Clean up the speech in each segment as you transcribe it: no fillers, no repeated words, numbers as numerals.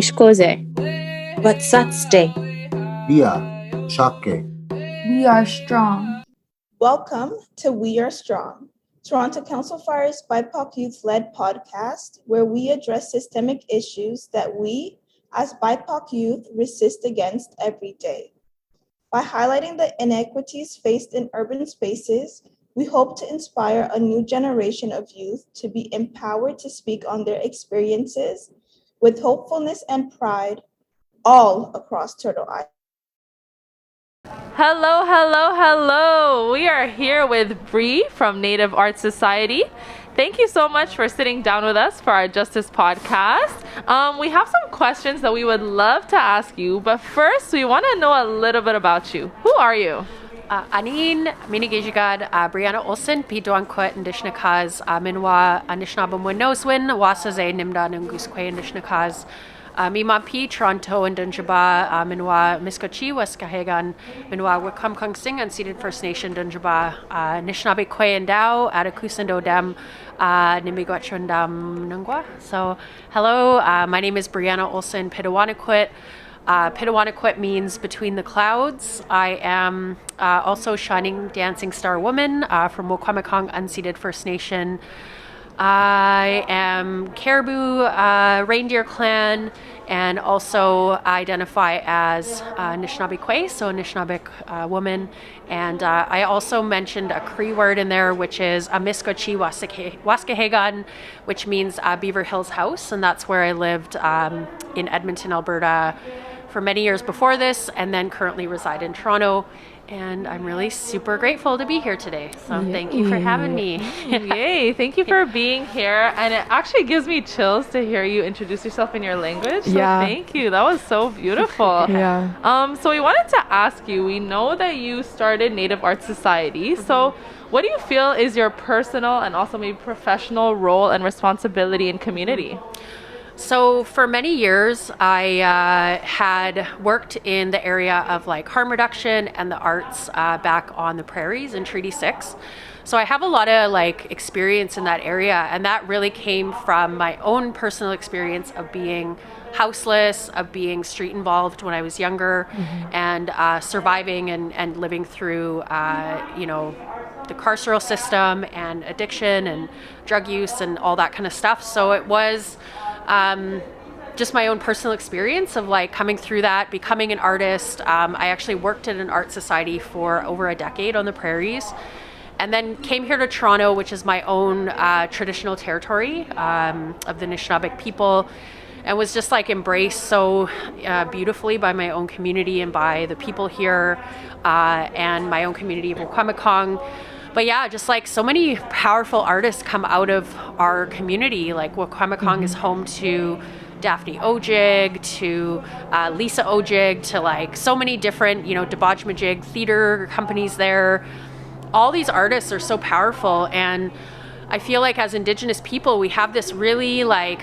Mishkoze. Batsatste. Bia, Shake. We are strong. Welcome to We Are Strong, Toronto Council Fire's BIPOC youth-led podcast, where we address systemic issues that we, as BIPOC youth, resist against every day. By highlighting the inequities faced in urban spaces, we hope to inspire a new generation of youth to be empowered to speak on their experiences with hopefulness and pride all across Turtle Island. Hello, hello, hello. We are here with Bree from Native Arts Society. Thank you so much for sitting down with us for our Justice podcast. We have some questions that we would love to ask you, but first we want to know a little bit about you. Who are you? Anin minigijigad Brianna Olson Pitawanakwat Anishinaabe Minwa Anishinaabe Kwe Wasaze Nimda Nunguskwe Anishinaabe Mima P Toronto and Dunjaba Minwa Miskochi Waskahegan Minwa Wikwemikong Sing unceded First Nation Dunjaba Anishinaabe Kwe and Dao Atakusando Dam Nimigwachundam Nungwa. So hello, my name is Brianna Olson Pitawanakwat. Pitawanakwat means between the clouds. I am also shining dancing star woman from Wikwemikong unceded First Nation. I am Caribou Reindeer Clan and also identify as Anishinaabe Kwe, so Anishinaabe woman. And I also mentioned a Cree word in there, which is Miskochi Waskahegan, which means Beaver Hills House. And that's where I lived in Edmonton, Alberta for many years before this, and then currently reside in Toronto. And I'm really super grateful to be here today. So thank you for having me. Yay, thank you for being here. And it actually gives me chills to hear you introduce yourself in your language. So thank you. That was so beautiful. So we wanted to ask you, we know that you started Native Arts Society. So what do you feel is your personal and also maybe professional role and responsibility in community? So for many years, I had worked in the area of like harm reduction and the arts back on the prairies in Treaty 6. So I have a lot of like experience in that area, and that really came from my own personal experience of being houseless, of being street involved when I was younger, and surviving and living through, the carceral system and addiction and drug use and all that kind of stuff. So it was just my own personal experience of like coming through that, becoming an artist. I actually worked at an art society for over a decade on the prairies, and then came here to Toronto, which is my own traditional territory of the Anishinaabe people, and was just like embraced so beautifully by my own community and by the people here and my own community of Wikwemikong. But yeah, just like so many powerful artists come out of our community. Like Wikwemikong is home to Daphne Ojig, to Lisa Ojig, to like so many different, Debaj Majig theater companies there. All these artists are so powerful. And I feel like as Indigenous people, we have this really like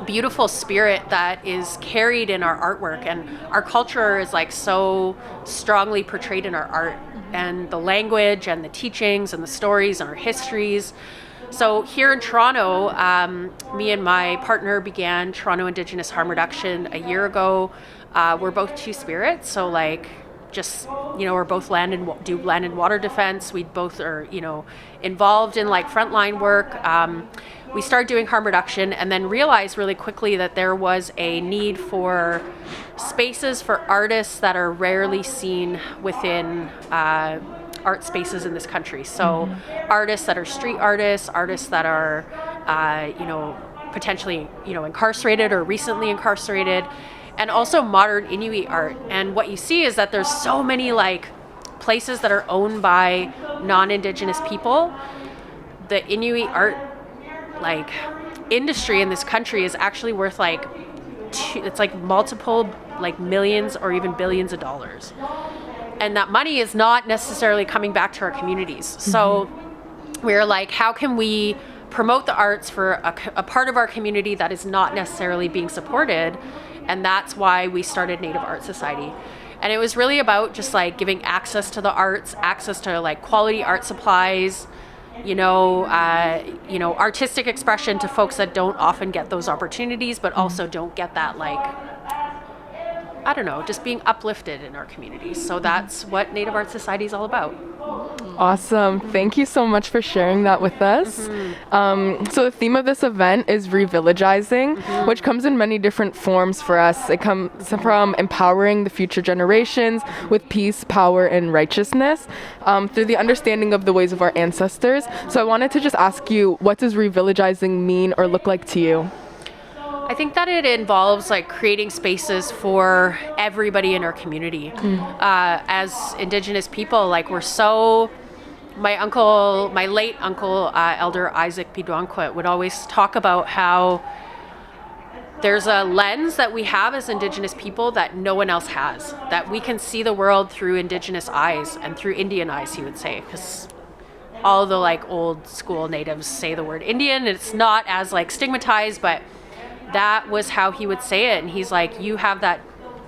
beautiful spirit that is carried in our artwork, and our culture is like so strongly portrayed in our art, and the language and the teachings and the stories and our histories. So here in Toronto, me and my partner began Toronto Indigenous Harm Reduction a year ago. We're both two spirits, so like just, we're both do land and water defense. We both are, involved in like frontline work. We started doing harm reduction and then realized really quickly that there was a need for spaces for artists that are rarely seen within art spaces in this country. So artists that are street artists that are, potentially, incarcerated or recently incarcerated, and also modern Inuit art. And what you see is that there's so many like places that are owned by non-Indigenous people. The Inuit art like industry in this country is actually worth like it's like multiple like millions or even billions of dollars, and that money is not necessarily coming back to our communities. So we're like, how can we promote the arts for a part of our community that is not necessarily being supported? And that's why we started Native Arts Society. And it was really about just like giving access to the arts, access to like quality art supplies, artistic expression to folks that don't often get those opportunities, but also don't get that, like, I don't know, just being uplifted in our communities. So that's what Native Art Society is all about. Awesome. Thank you so much for sharing that with us. So the theme of this event is revillagizing, which comes in many different forms for us. It comes from empowering the future generations with peace, power, and righteousness through the understanding of the ways of our ancestors. So I wanted to just ask you, what does revillagizing mean or look like to you? I think that it involves like creating spaces for everybody in our community. As Indigenous people, like my late uncle, Elder Isaac Pitawanakwat, would always talk about how there's a lens that we have as Indigenous people that no one else has, that we can see the world through Indigenous eyes and through Indian eyes, he would say, because all the like old school natives say the word Indian. It's not as like stigmatized, but that was how he would say it. And he's like, you have that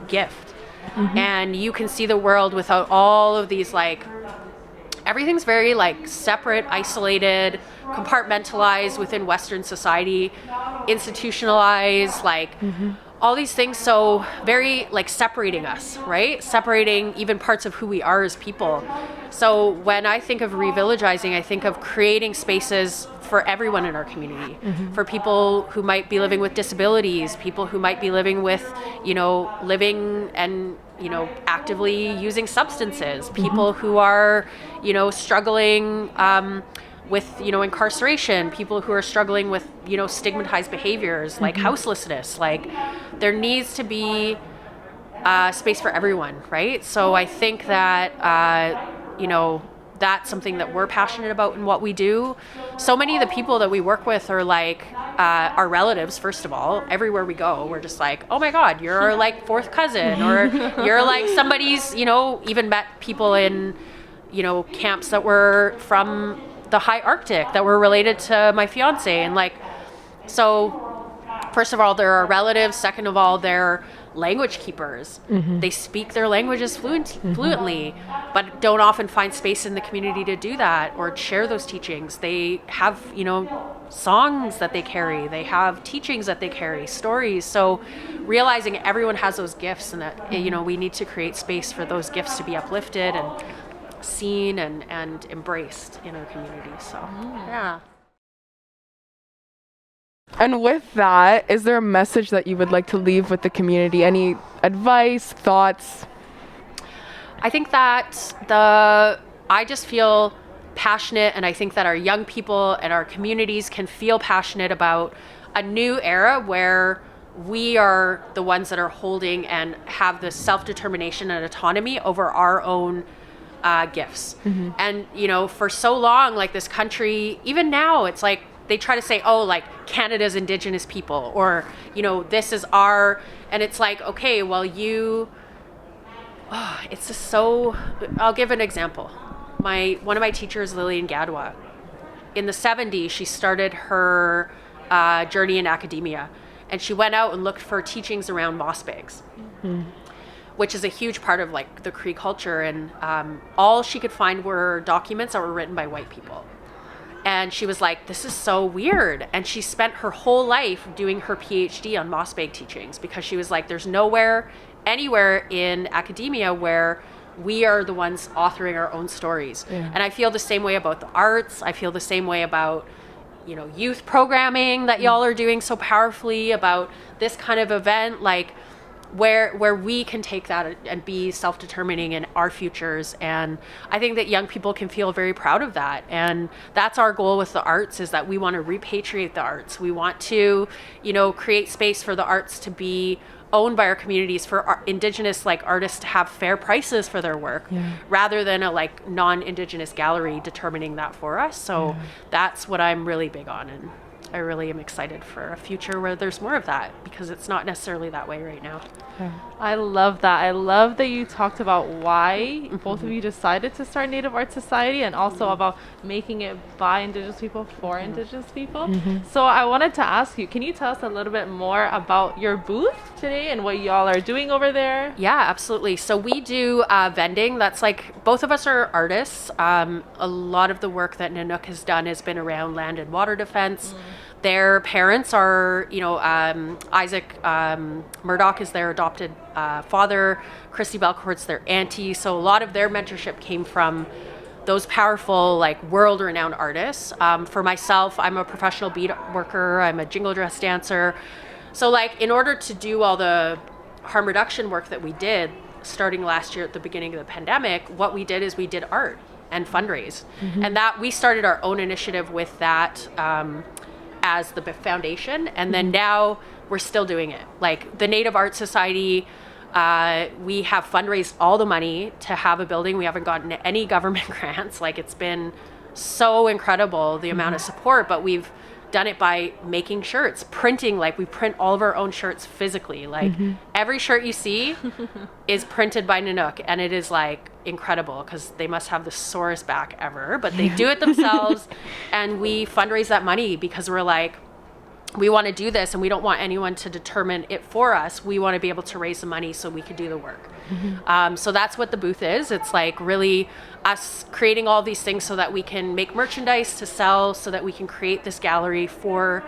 gift and you can see the world without all of these, like, everything's very like separate, isolated, compartmentalized within Western society, institutionalized, like all these things. So very like separating us, right? Separating even parts of who we are as people. So when I think of revillagizing, I think of creating spaces for everyone in our community, for people who might be living with disabilities, people who might be living with, living and, actively using substances, people who are, struggling with, incarceration, people who are struggling with, stigmatized behaviors like houselessness. Like, there needs to be space for everyone, right? So I think that, that's something that we're passionate about in what we do. So many of the people that we work with are like our relatives, first of all. Everywhere we go, we're just like, oh my God, you're like fourth cousin, or you're like somebody's, even met people in, camps that were from the high Arctic that were related to my fiance. And like, so first of all, they're our relatives. Second of all, they're language keepers. They speak their languages fluently, but don't often find space in the community to do that or share those teachings. They have, songs that they carry. They have teachings that they carry, stories. So realizing everyone has those gifts and that, we need to create space for those gifts to be uplifted and seen and embraced in our community. So, yeah. And with that, is there a message that you would like to leave with the community? Any advice, thoughts? I think that I just feel passionate, and I think that our young people and our communities can feel passionate about a new era where we are the ones that are holding and have the self-determination and autonomy over our own gifts. And, for so long, like, this country, even now, it's like, they try to say, oh, like, Canada's Indigenous people, or, this is our, and it's like, okay, well, it's just so, I'll give an example. One of my teachers, Lillian Gadwa, in the 70s, she started her journey in academia, and she went out and looked for teachings around moss bags, which is a huge part of like the Cree culture. And all she could find were documents that were written by white people. And she was like, this is so weird. And she spent her whole life doing her PhD on moss bag teachings, because she was like, there's nowhere, anywhere in academia where we are the ones authoring our own stories. And I feel the same way about the arts. I feel the same way about, youth programming that y'all are doing so powerfully, about this kind of event, like, where we can take that and be self-determining in our futures. And I think that young people can feel very proud of that. And that's our goal with the arts, is that we want to repatriate the arts. We want to, create space for the arts to be owned by our communities, for our Indigenous like artists to have fair prices for their work, rather than a like non-Indigenous gallery determining that for us. So that's what I'm really big on. And I really am excited for a future where there's more of that, because it's not necessarily that way right now. I love that. I love that you talked about why both of you decided to start Native Art Society, and also about making it by Indigenous people for Indigenous people. So I wanted to ask you, can you tell us a little bit more about your booth today and what y'all are doing over there? Yeah, absolutely. So we do vending. That's like, both of us are artists. A lot of the work that Nanook has done has been around land and water defense. Their parents are, Isaac Murdoch is their adopted father. Christy Belcourt's their auntie. So a lot of their mentorship came from those powerful, like, world-renowned artists. For myself, I'm a professional bead worker. I'm a jingle dress dancer. So, like, in order to do all the harm reduction work that we did starting last year at the beginning of the pandemic, what we did is we did art and fundraise. And that we started our own initiative with that as the foundation, and then now we're still doing it. Like the Native Art Society, we have fundraised all the money to have a building. We haven't gotten any government grants. Like, it's been so incredible, the amount of support, but we've done it by making shirts, printing. Like, we print all of our own shirts physically. Like, every shirt you see is printed by Nanook, and it is like incredible, because they must have the sorest back ever, but they do it themselves. And we fundraise that money because we're like, we want to do this, and we don't want anyone to determine it for us. We want to be able to raise the money so we can do the work. So that's what the booth is. It's like really us creating all these things so that we can make merchandise to sell, so that we can create this gallery for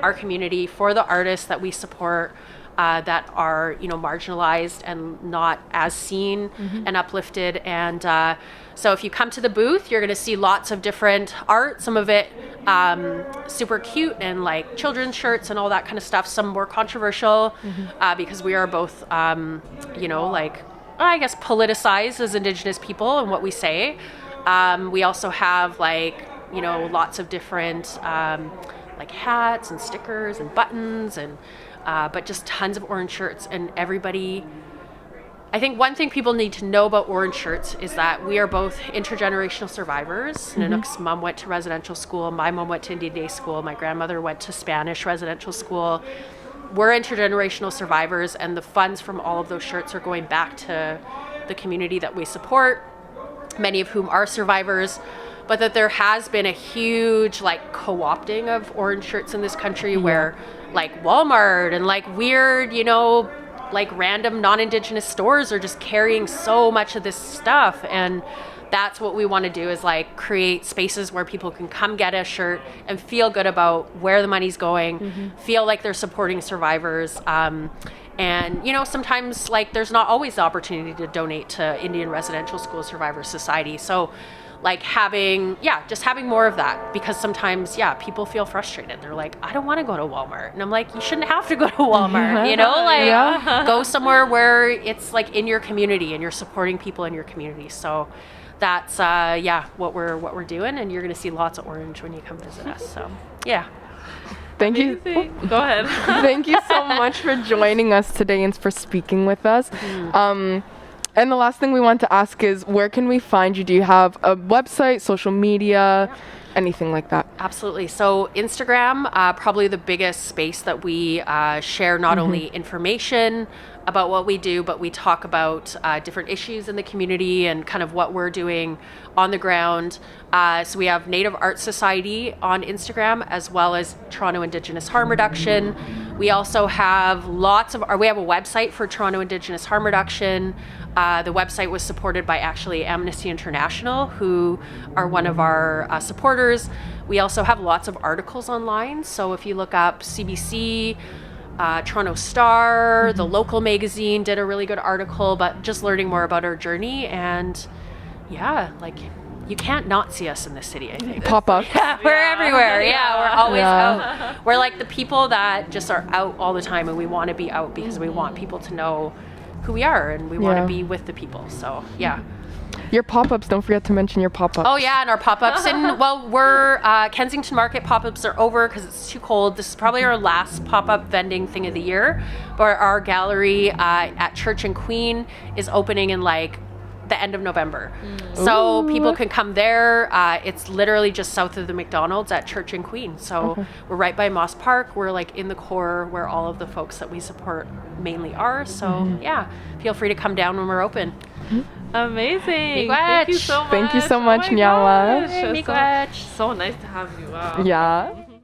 our community, for the artists that we support, that are, marginalized and not as seen and uplifted. And so if you come to the booth, you're going to see lots of different art, some of it super cute and like children's shirts and all that kind of stuff, some more controversial, because we are both, I guess, politicized as Indigenous people and what we say. We also have lots of different like hats and stickers and buttons, and but just tons of orange shirts. And everybody, I think one thing people need to know about orange shirts is that we are both intergenerational survivors. Nanook's mom went to residential school. My mom went to Indian day school. My grandmother went to Spanish residential school. We're intergenerational survivors, and the funds from all of those shirts are going back to the community that we support, many of whom are survivors. But that there has been a huge co-opting of orange shirts in this country, where Walmart and weird, random non-Indigenous stores are just carrying so much of this stuff. And that's what we want to do, is create spaces where people can come get a shirt and feel good about where the money's going, feel like they're supporting survivors. And, sometimes there's not always the opportunity to donate to Indian Residential School Survivors Society. So having more of that, because sometimes, people feel frustrated. They're like, I don't want to go to Walmart. And I'm like, you shouldn't have to go to Walmart, go somewhere where it's in your community and you're supporting people in your community. So that's, what we're doing. And you're going to see lots of orange when you come visit us. So, yeah. Thank you. Go ahead. Thank you so much for joining us today and for speaking with us. And the last thing we want to ask is, where can we find you? Do you have a website, social media, anything like that? Absolutely. So Instagram, probably the biggest space that we share not only information about what we do, but we talk about different issues in the community and kind of what we're doing on the ground. So we have Native Art Society on Instagram, as well as Toronto Indigenous Harm Reduction. We also have we have a website for Toronto Indigenous Harm Reduction. The website was supported by actually Amnesty International, who are one of our supporters. We also have lots of articles online. So if you look up CBC, Toronto Star, the local magazine did a really good article, but just learning more about our journey. And you can't not see us in this city, I think. Pop up. Yeah, we're everywhere. Yeah, we're always out. We're the people that just are out all the time, and we want to be out because we want people to know who we are, and we want to be with the people. So, yeah. Your pop-ups, don't forget to mention your pop-ups. Oh yeah, and our pop-ups. And we're Kensington Market pop-ups are over because it's too cold. This is probably our last pop-up vending thing of the year. But our gallery at Church and Queen is opening in the end of November. So people can come there. It's literally just south of the McDonald's at Church and Queen. So we're right by Moss Park. We're like in the core where all of the folks that we support mainly are. So yeah, feel free to come down when we're open. Amazing. Thank you so much. Thank you so much, Oh my Nyawa. gosh. So nice to have you. Wow. Yeah.